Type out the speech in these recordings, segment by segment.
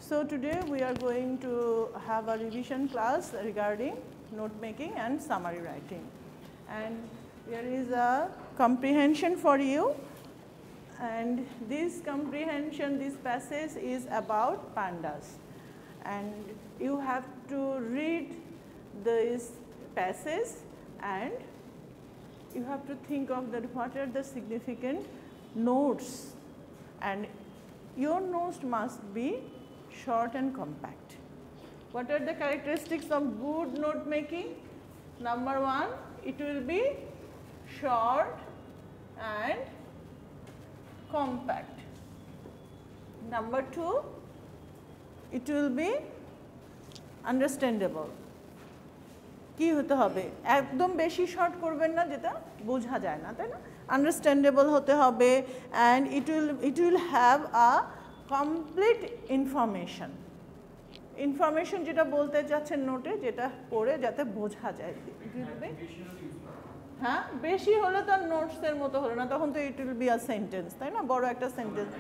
So today we are going to have a revision class regarding note making and summary writing. And there is a comprehension for you, and this comprehension, this passage is about pandas, and you have to read this passage and you have to think of that what are the significant notes, and your notes must be short and compact. What are the characteristics of good note making? Number one, it will be short and compact. Number two, it will be understandable. কি হতে হবে, একদম বেশি short করবেন না যেটা বোঝা যায় না, তাই না? আন্ডারস্ট্যান্ডেবল হতে হবে, and it will have a complete information. Information যেটা বলতে যাচ্ছেন নোটে, যেটা পড়ে যাতে বোঝা যায়। হ্যাঁ, বেশি হলে তো নোটসের মতো হলো না, তখন তো it will be a sentence, তাই না? বড় একটা sentence.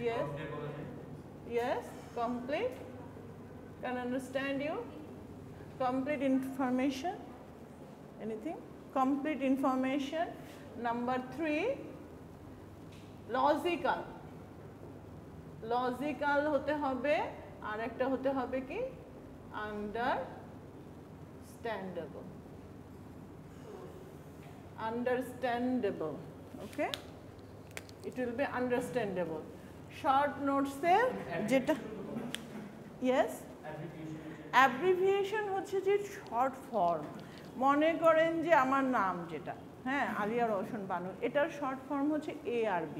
Yes yes, complete, can understand you, complete information, anything, complete information. Number three, logical. Logical hote hobe, ar ekta hote hobe ki understandable. Understandable, okay? It will be understandable. Short notes there, jeta, yes? Abbreviation হচ্ছে যে short form. মনে করেন যে আমার নাম যেটা, হ্যাঁ, আলিয়া রওশন বানু, এটার শর্ট ফর্ম হচ্ছে ARB।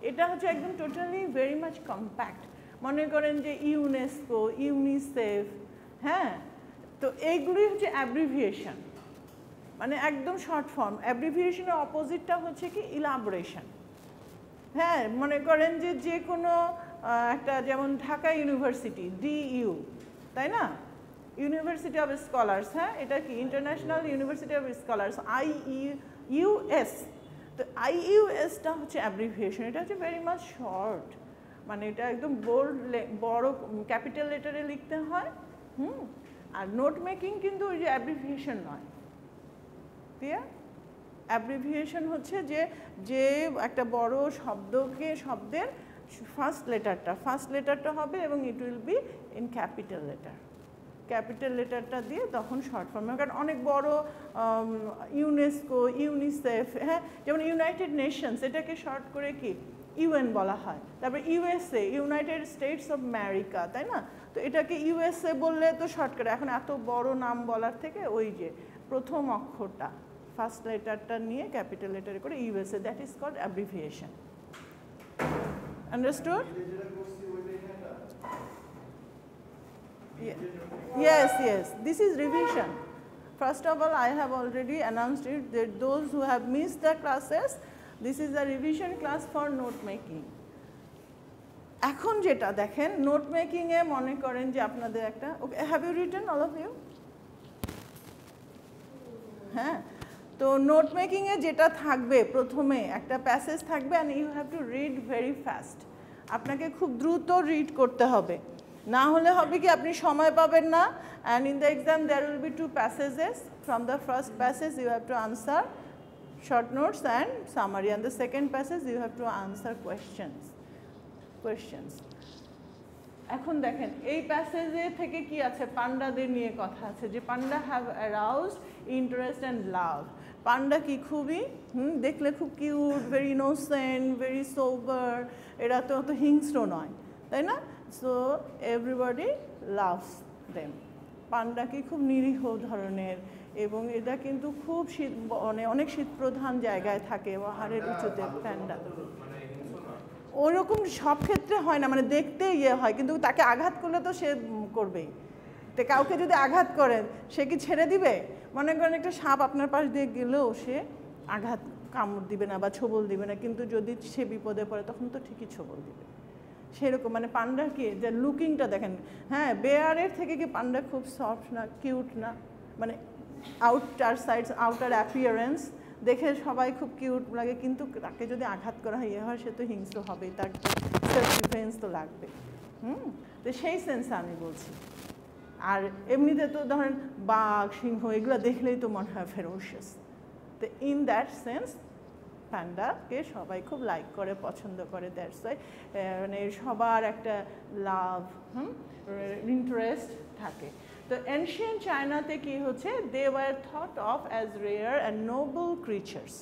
এটা হচ্ছে একদম টোটালি ভেরি মাচ কম্প্যাক্ট। মনে করেন যে ইউনেস্কো, ইউনিসেফ, হ্যাঁ, তো এইগুলি হচ্ছে অ্যাব্রিভিয়েশন, মানে একদম শর্ট ফর্ম। অ্যাব্রিভিয়েশনের অপোজিটটা হচ্ছে কি ইলাবোরেশন। হ্যাঁ, মনে করেন যে যে কোনো একটা, যেমন ঢাকা ইউনিভার্সিটি, DU, তাই না? ইউনিভার্সিটি অফ স্কলার্স, হ্যাঁ, এটা কি international university of scholars, IUS। তো IUSটা হচ্ছে অ্যাব্রিভিয়েশন, এটা হচ্ছে ভেরি মাচ শর্ট, মানে এটা একদম বড় ক্যাপিটাল লেটারে লিখতে হয়। আর নোট মেকিং কিন্তু ওই যে অ্যাব্রিভিয়েশন নয়, ক্লিয়ার? অ্যাব্রিভিয়েশন হচ্ছে যে একটা বড় শব্দের ফার্স্ট লেটারটা হবে এবং it will be in capital letter. Capital লেটারটা দিয়ে তখন শর্ট ফর্ম, কারণ অনেক বড় ইউনেস্কো, ইউনিসেফ, হ্যাঁ, যেমন ইউনাইটেড নেশনস, এটাকে শর্ট করে কি UN বলা হয়। তারপরে USA, United states of America, তাই না? তো এটাকে USA বললে তো শর্ট করে, এখন এত বড় নাম বলার থেকে ওই যে প্রথম অক্ষরটা, ফার্স্ট লেটারটা নিয়ে ক্যাপিটাল লেটারে করে USA, that is called abbreviation. Understood? Yes, this is revision. First of all, I have already announced it that those who have missed the classes, this is a revision class for note making. এখন যেটা দেখেন, note making এ মনে করেন যে আপনাদের একটা, okay, have you written all of you? হ্যাঁ, তো নোট মেকিং এ যেটা থাকবে, প্রথমে একটা প্যাসেজ থাকবে and you have to read very fast. আপনাকে খুব দ্রুত রিড করতে হবে, না হলে হবে কি আপনি সময় পাবেন না। and in the exam there will be two passages. From the first passage you have to answer short notes and summary, and the second passage you have to answer questions. এখন দেখেন এই প্যাসেজে থেকে কি আছে, পান্ডাদের নিয়ে কথা আছে, যে panda have aroused interest and love. Panda কি খুবই দেখলে খুব cute, very innocent, very sober, এরা তো অত হিংস্র নয়, তাই না? So everybody loves them. Panda কি খুব নিরীহ ধরনের, এবং এটা কিন্তু খুব শীত, মানে অনেক শীতপ্রধান জায়গায় থাকে, পাহাড়ের উঁচুতে পান্ডা। ওরকম সব ক্ষেত্রে হয় না, মানে দেখতে ইয়ে হয়, কিন্তু তাকে আঘাত করলে তো সে করবেই। তো কাউকে যদি আঘাত করেন, সে কি ছেড়ে দিবে? মনে করেন একটা সাপ আপনার পাশ দিয়ে গেলেও সে আঘাত, কামড় দিবে না বা ছোবল দিবে না, কিন্তু যদি সে বিপদে পড়ে তখন তো ঠিকই ছোবল দিবে। সেরকম মানে পান্ডার কি যে লুকিংটা দেখেন, হ্যাঁ, বেয়ারের থেকে কি পান্ডা খুব সফট না, কিউট না, মানে আউটার অ্যাপিয়ারেন্স দেখে সবাই খুব কিউট লাগে, কিন্তু তাকে যদি আঘাত করা হয় সে তো হিংস্র হবেই, তার সেলফ ডিফেন্স তো লাগবে। তো সেই সেন্সে আমি বলছি। আর এমনিতে তো ধরেন বাঘ সিংহ এগুলো দেখলেই তো মনে হয় ফেরোশিয়াস। তো ইন দ্যাট সেন্স প্যান্ডাকে সবাই খুব লাইক করে, পছন্দ করে। দ্যাটস ওয়াই মানে সবার একটা লাভ ইন্টারেস্ট থাকে। তো এনশিয়েন্ট চায়নাতে কি হচ্ছে, they were thought of as rare and noble creatures.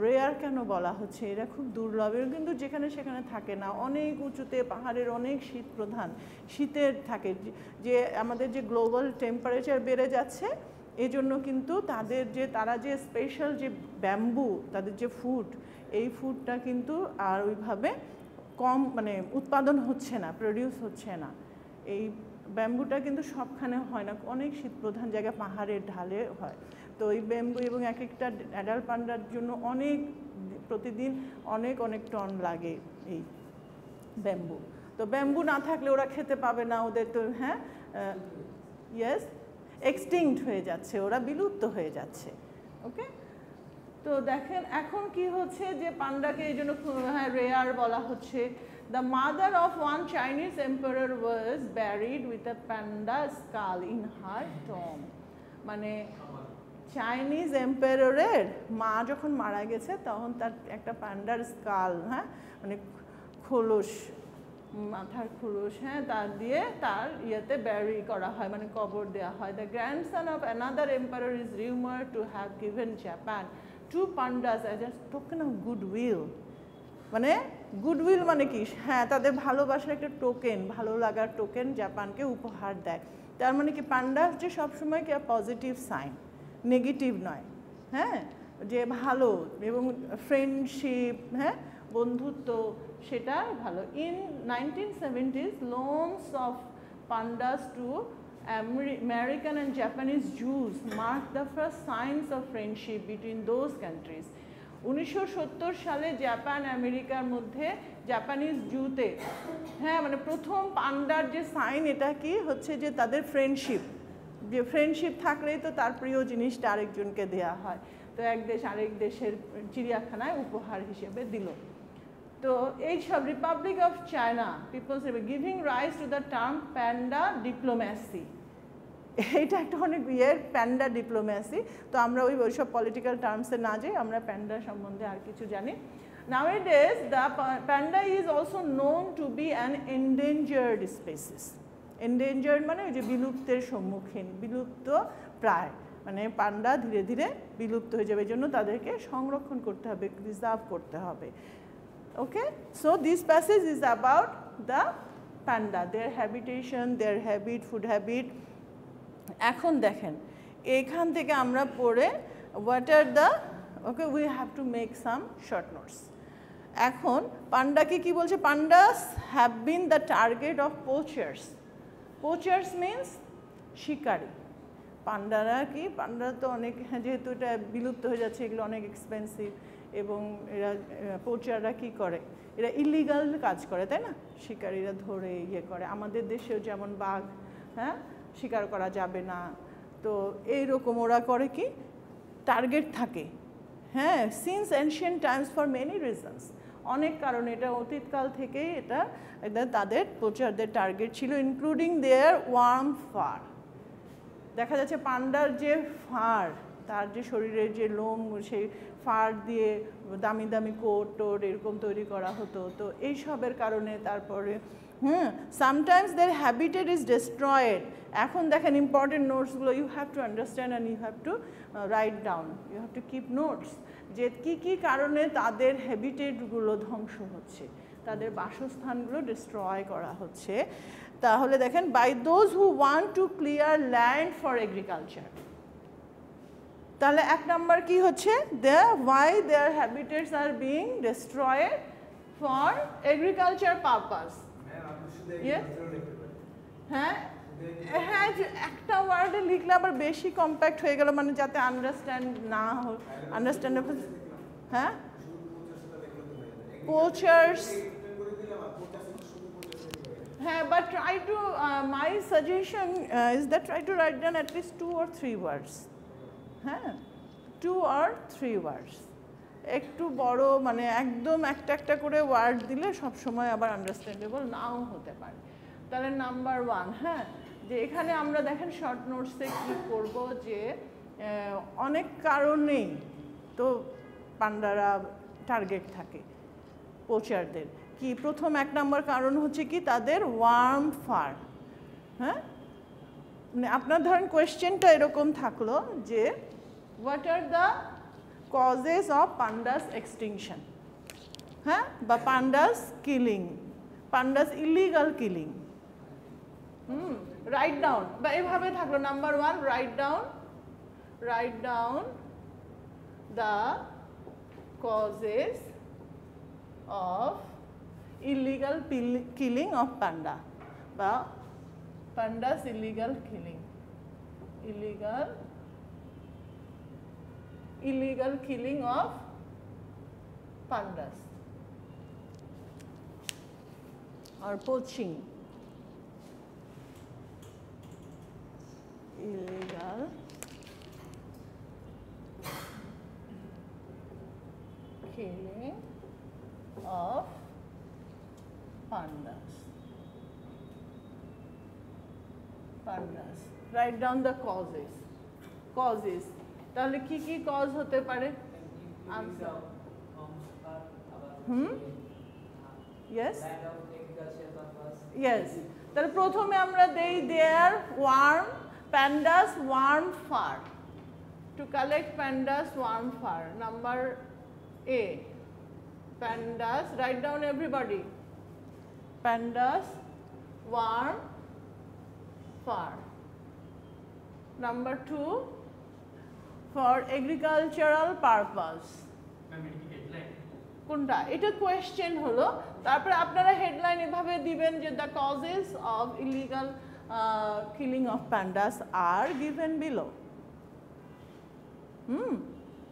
Rare কেন বলা হচ্ছে, এরা খুব দুর্লভ, কিন্তু যেখানে সেখানে থাকে না, অনেক উঁচুতে পাহাড়ের, অনেক শীত প্রধান, শীতের থাকে, যে আমাদের যে গ্লোবাল টেম্পারেচার বেড়ে যাচ্ছে এজন্য কিন্তু তারা যে স্পেশাল যে ব্যাম্বু, তাদের যে ফুড, এই ফুডটা কিন্তু আর ওইভাবে কম মানে উৎপাদন হচ্ছে না, প্রডিউস হচ্ছে না। এই ব্যাম্বুটা কিন্তু সবখানে হয় না, অনেক শীত প্রধান জায়গা পাহাড়ের ঢালে হয়। তো এই ব্যাম্বু এবং এক একটা অ্যাডাল্ট পান্ডার জন্য প্রতিদিন অনেক টন লাগে এই ব্যাম্বু। তো ব্যাম্বু না থাকলে ওরা খেতে পাবে না, ওদের তো ইয়েস এক্সটিংক্ট হয়ে যাচ্ছে, ওরা বিলুপ্ত হয়ে যাচ্ছে। ওকে, তো দেখেন এখন কি হচ্ছে যে পান্ডাকে এই জন্য রেয়ার বলা হচ্ছে। The mother of one Chinese emperor was varied with a panda skull in her Tom. মানে চাইনিজ এম্পারারের মা যখন মারা গেছে তখন তার একটা প্যান্ডার স্কাল, মানে খোলস, মাথার খোলস, তার দিয়ে তার ইয়েতে ব্যারি করা হয়, মানে কবর দেওয়া হয়। The grandson of another emperor is rumour to have given Japan 2 pandas as a token of goodwill। মানে গুডউইল মানে কি, তাদের ভালোবাসার একটা টোকেন, ভালো লাগার টোকেন জাপানকে উপহার দেয়। তার মানে কি পান্ডা যে সবসময় কি পজিটিভ সাইন, নেগেটিভ নয়, যে ভালো এবং ফ্রেন্ডশিপ, বন্ধুত্ব, সেটা ভালো। In 1970s loans of pandas to American and Japanese Jews marked the first signs of friendship between those countries। 1970 সালে জাপান আমেরিকার মধ্যে জাপানিজ জুতে মানে প্রথম পান্ডার যে সাইন, এটা কি হচ্ছে যে তাদের ফ্রেন্ডশিপ, যে ফ্রেন্ডশিপ থাকলেই তো তার প্রিয় জিনিসটা আরেকজনকে দেওয়া হয়। তো এক দেশ আরেক দেশের চিড়িয়াখানায় উপহার হিসেবে দিল। তো এইসব republic of China peoples giving rise to the term panda diplomacy. এইটা একটা অনেক প্যান্ডা ডিপ্লোম্যাসি। তো আমরা ওইসব পলিটিক্যাল টার্মসে না যাই, আমরা প্যান্ডা সম্বন্ধে আর কিছু জানি। Nowadays the panda is also known to be an endangered species। endangered মানে ওই যে বিলুপ্তের সম্মুখীন, বিলুপ্ত প্রায়, মানে পান্ডা ধীরে ধীরে বিলুপ্ত হয়ে যাবে, এই জন্য তাদেরকে সংরক্ষণ করতে হবে, প্রিজার্ভ করতে হবে। Okay, so this passage is about the panda, their habitation, their habit, food habit। এখন দেখেন এইখান থেকে আমরা পড়ে what are the we have to make some short notes। এখন পান্ডাকে কি বলছে, pandas have been the target of poachers। poachers means শিকারী। পান্ডারা কি, পান্ডারা তো অনেক, যেহেতু এটা বিলুপ্ত হয়ে যাচ্ছে, এগুলো অনেক এক্সপেন্সিভ, এবং এরা পোচাররা কি করে, এরা ইলিগাল কাজ করে, তাই না, শিকারীরা ধরে ইয়ে করে। আমাদের দেশেও যেমন বাঘ শিকার করা যাবে না, তো এইরকম ওরা করে কি, টার্গেট থাকে। Since ancient Times for many reasons, অনেক কারণে, এটা অতীতকাল থেকেই এটা তাদের পোচারদের টার্গেট ছিল, ইনক্লুডিং দেয়ার ওয়ার্ম ফার। দেখা যাচ্ছে পান্ডার যে ফার, তার যে শরীরের যে লোম, সেই ফার দিয়ে দামি দামি কোট টোট এরকম তৈরি করা হতো। তো এইসবের কারণে তারপরে sometimes their habitat is destroyed. এখন দেখেন ইম্পর্টেন্ট নোটসগুলো you have to understand and you have to write down, you have to keep notes, যে কী কারণে তাদের হ্যাবিটেটগুলো ধ্বংস হচ্ছে, তাদের বাসস্থানগুলো ডিস্ট্রয় করা হচ্ছে। তাহলে দেখেন, by those who want to clear land for agriculture. তাহলে এক নম্বর কি হচ্ছে, why their habitats are being destroyed for agriculture purpose। একটা ওয়ার্ডে লিখলে আবার বেশি কম্প্যাক্ট হয়ে গেল, মানে যাতে আন্ডারস্ট্যান্ড না হয়, understandable. poachers, but try to my suggestion is that try to write down at least 2 or 3 words। 2 or 3 words। একটু বড় মানে একদম একটা একটা করে ওয়ার্ড দিলে সব সময় আবার আন্ডারস্ট্যান্ডেবল নাও হতে পারে। তাহলে নাম্বার 1, হ্যাঁ, যে এখানে আমরা দেখেন শর্ট নোটসে কী করব, যে অনেক কারণেই তো পান্ডারা টার্গেট থাকে পোচারদের। কি প্রথম 1 নম্বর কারণ হচ্ছে কি তাদের ওয়ার্ম ফার। হ্যাঁ, মানে আপনার ধরেন কোয়েশ্চেনটা এরকম থাকলো যে what are the causes of pandas extinction, হ্যাঁ, বা pandas killing, pandas illegal killing. Write down, বা এভাবে থাকলো number 1, write down the causes of illegal killing of panda বা pandas illegal killing of pandas or poaching, illegal killing of pandas. Write down the causes. তাহলে কি কি cause হতে পারে? Answer. Yes. তাহলে প্রথমে আমরা দেই দেয়ার pandas worm fur, to collect pandas worm fur. Number A, pandas, write down everybody, pandas worm fur. Number 2, for agricultural purpose. কোনটা? এটা কোয়েশ্চেন হলো, তারপরে আপনারা হেডলাইন এভাবে দিবেন যে the causes of illegal killing of pandas are given below.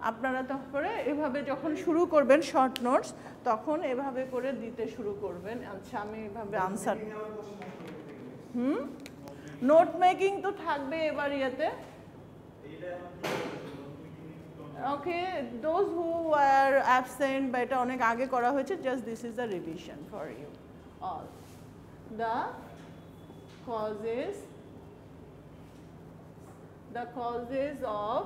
আপনারা তারপরে এভাবে যখন শুরু করবেন শর্ট নোটস, তখন এভাবে করে দিতে শুরু করবেন। আচ্ছা, আমি এভাবে আনসার, নোট মেকিং তো থাকবে এবার ইয়েতে। ওকে, দোজ হু আর অ্যাবসেন্ট বা এটা অনেক আগে করা হয়েছে, just this is the revision for you all. The causes of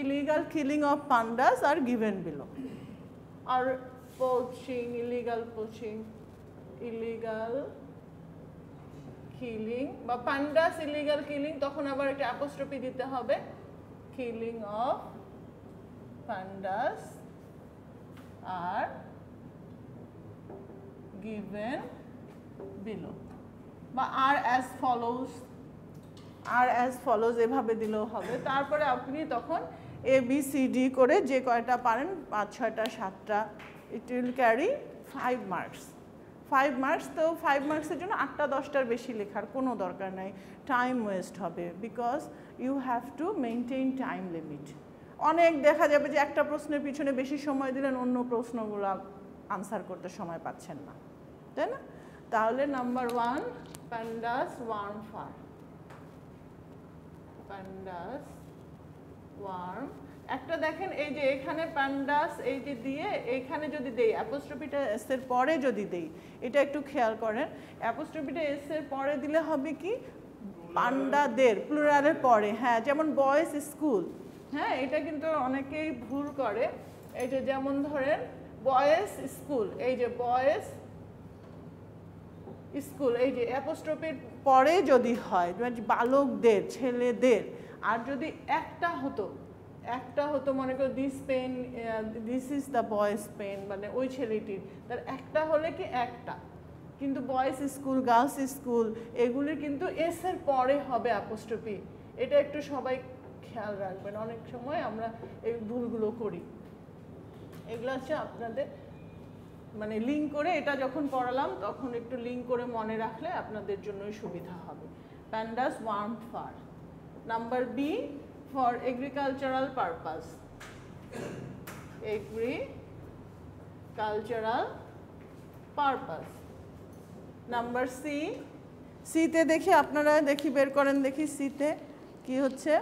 illegal killing of pandas are given below. Or poaching, illegal killing বা pandas illegal killing, তখন আবার একটা অ্যাপোস্ট্রফি দিতে হবে, killing of pandas are given below, বা are as follows এভাবে দিলেও হবে। তারপরে আপনি তখন ABCD করে যে কয়টা পারেন, 5, 6টা, 7টা, it will carry 5 marks. 5 marks, তো 5 মার্কসের জন্য 8টা 10টার বেশি লেখার কোনো দরকার নাই, টাইম ওয়েস্ট হবে, because you have to maintain time limit. অনেক দেখা যাবে যে একটা প্রশ্নের পিছনে বেশি সময় দিলেন, অন্য প্রশ্নগুলো আনসার করতে সময় পাচ্ছেন না, তাই না? তাহলে number 1, pandas worm fur, pandas worm। একটা দেখেন এই যে এখানে প্যান্ডাস এই যে দিয়ে এখানে যদি দেই, অ্যাপোস্ট্রফিটা এস এর পরে যদি দেই, এটা একটু খেয়াল করেন, অ্যাপোস্ট্রফিটা এস এর পরে দিলে হবে কি পান্ডাদের, প্লুরালের পরে। হ্যাঁ, যেমন বয়েজ স্কুল, হ্যাঁ, এটা কিন্তু অনেকেই ভুল করে। এই যে যেমন ধরেন বয়েজ স্কুল, এই যে বয়েজ স্কুল, এই যে অ্যাপোস্ট্রফির পরে যদি হয় বালকদের, ছেলেদের, আর যদি একটা হতো মনে করো this pen, this is the boy's pen, মানে ওই ছেলেটির, তার একটা হলে কি একটা, কিন্তু বয়েজ স্কুল, গার্লস স্কুল এগুলি কিন্তু এস এর পরে হবে অ্যাপোস্ট্রফি। এটা একটু সবাই খেয়াল রাখবেন, অনেক সময় আমরা এই ভুলগুলো করি। এগুলো হচ্ছে আপনাদের মানে লিঙ্ক করে, এটা যখন পড়ালাম তখন একটু লিঙ্ক করে মনে রাখলে আপনাদের জন্যই সুবিধা হবে। Pandas warm fur. Number B, for agricultural purpose, agricultural purpose. Number C, তে দেখি আপনারা দেখি বের করেন, দেখি সিতে কি হচ্ছে,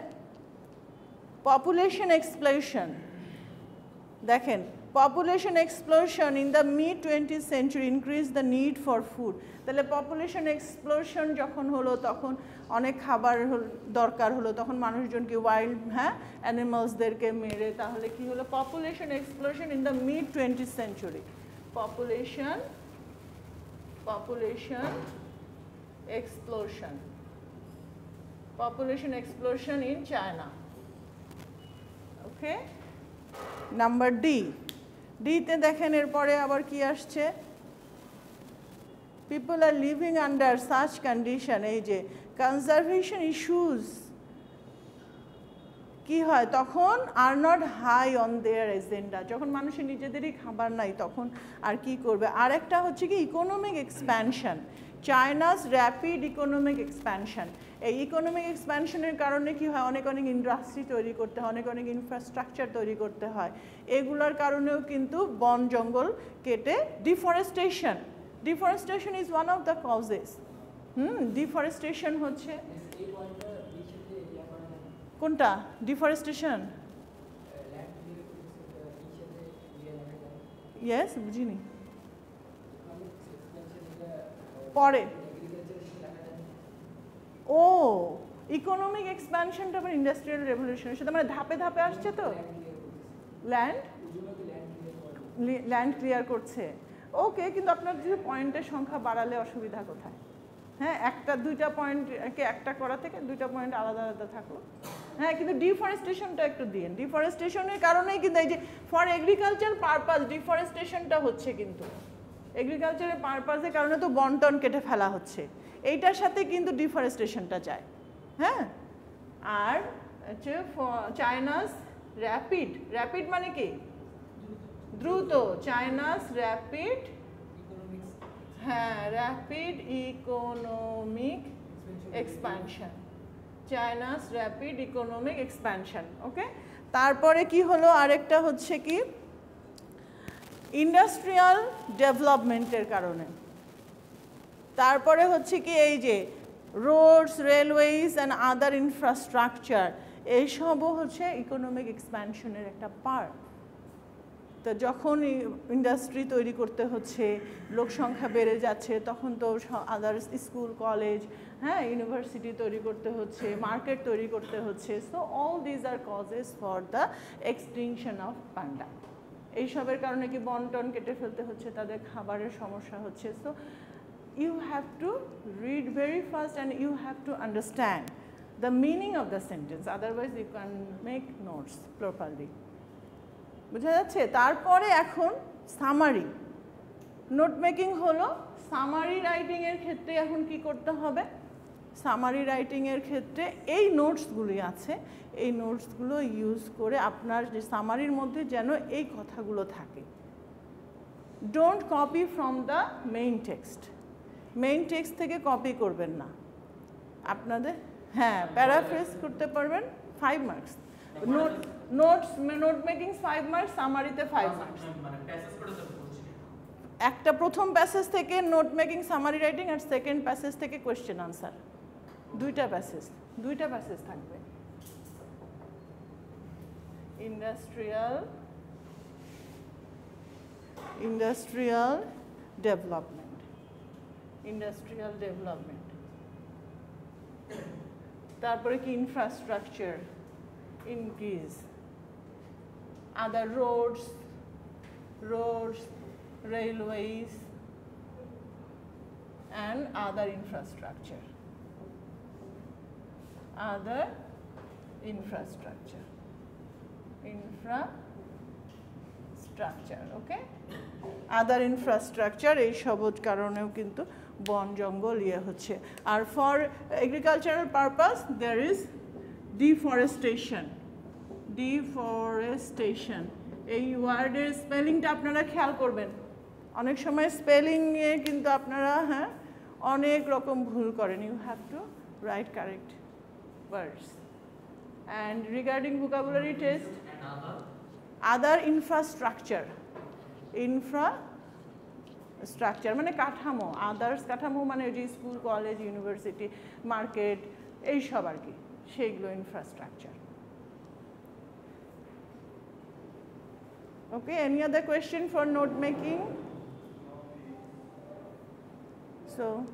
পপুলেশন এক্সপ্লয়শন। দেখেন population explosion in the mid 20th century increase the need for food. তাহলে পপুলেশন এক্সপ্লোশন যখন হলো তখন অনেক খাবার দরকার হলো, তখন মানুষজনকে ওয়াইল্ড অ্যানিমালসদেরকে মেরে, তাহলে কি হলো population explosion in the mid 20th century. Population explosion in China. Okay, number D তে দেখেন এরপরে আবার কি আসছে, people are living under such condition, এই যে conservation issues কি হয় তখন আর not high on their agenda. যখন মানুষের নিজেদেরই খাবার নাই তখন আর কি করবে। আরেকটা হচ্ছে কি economic expansion, China's rapid economic expansion. এই ইকোনমিক এক্সপ্যানশনের কারণে কি হয়, অনেক ইন্ডাস্ট্রি তৈরি করতে হয়, অনেক ইনফ্রাস্ট্রাকচার তৈরি করতে হয়। এগুলোর কারণেও কিন্তু বন জঙ্গল কেটে deforestation is one of the causes. Deforestation হচ্ছে কোনটা ডিফরেস্টেশন? ইয়েস, বুঝিনি পরে। ও ইকোনমিক এক্সপ্যানশনটা আবার ইন্ডাস্ট্রিয়াল রেভলিউশনের সাথে মানে ধাপে ধাপে আসছে। তো ল্যান্ড ক্লিয়ার করছে, ওকে, কিন্তু আপনার যদি পয়েন্টের সংখ্যা বাড়ালে অসুবিধা কোথায়? হ্যাঁ, একটা দুইটা পয়েন্টকে একটা করা থেকে দুইটা পয়েন্ট আলাদা আলাদা থাকলো। হ্যাঁ, কিন্তু ডিফরেস্টেশনটা একটু দিন। ডিফরেস্টেশনের কারণেই কিন্তু এই যে ফর এগ্রিকালচার পারপাস ডিফরেস্টেশনটা হচ্ছে, কিন্তু এগ্রিকালচারের পারপাসের কারণে তো বন-টন কেটে ফেলা হচ্ছে, এইটার সাথে কিন্তু ডিফরেস্টেশনটা যায়। হ্যাঁ, আর হচ্ছে চায়নাস র্যাপিড মানে কি দ্রুত, China's rapid economic expansion, China's rapid economic expansion. Okay, তারপরে কি হলো আরেকটা হচ্ছে কি ইন্ডাস্ট্রিয়াল ডেভেলপমেন্টের কারণে। তারপরে হচ্ছে কি এই যে roads, railways and other infrastructure, এইসবও হচ্ছে ইকোনমিক এক্সপ্যানশনের একটা পার্ট। তো যখন ইন্ডাস্ট্রি তৈরি করতে হচ্ছে, লোক সংখ্যা বেড়ে যাচ্ছে, তখন তো আদার্স স্কুল, কলেজ, হ্যাঁ, ইউনিভার্সিটি তৈরি করতে হচ্ছে, মার্কেট তৈরি করতে হচ্ছে। So all these are causes for the extinction of panda. এইসবের কারণে কি বন-টন কেটে ফেলতে হচ্ছে, তাদের খাবারের সমস্যা হচ্ছে। So you have to read very fast and you have to understand the meaning of the sentence, otherwise you can make notes properly. বুঝা যাচ্ছে? তারপরে এখন সামারি, নোট মেকিং হলো। সামারি রাইটিংয়ের ক্ষেত্রে এখন কি করতে হবে? সামারি রাইটিংয়ের ক্ষেত্রে এই নোটসগুলি আছে, এই নোটসগুলো ইউজ করে আপনার যে সামারির মধ্যে যেন এই কথাগুলো থাকে। Don't copy from the main text, main text থেকে কপি করবেন না আপনাদের। হ্যাঁ, প্যারাফ্রেজ করতে পারবেন, 5 মার্কস। নোট মেকিং 5 মার্কস, সামারিতে 5 মার্কস। একটা প্রথম প্যাসেজ থেকে নোট মেকিং, সামারি রাইটিং, আর সেকেন্ড প্যাসেজ থেকে কোয়েশ্চেন আনসার, দুইটা প্যাসেজ থাকবে। ইন্ডাস্ট্রিয়াল ডেভেলপমেন্ট, তারপরে কি infrastructure increase, other roads, railways and other infrastructure, okay, other infrastructure এই সব কারণেও কিন্তু বন জঙ্গল ইয়ে হচ্ছে। আর for agricultural purpose there is deforestation, এই ওয়ার্ডের স্পেলিংটা আপনারা খেয়াল করবেন। অনেক সময় স্পেলিংয়ে কিন্তু আপনারা অনেক রকম ভুল করেন। You have to write correct words. And regarding vocabulary test, other infrastructure মানে কাঠামো, আদার্স কাঠামো মানে যে স্কুল, কলেজ, ইউনিভার্সিটি, মার্কেট, এইসব আর কি, সেইগুলো infrastructure. Okay, any other question for note making? So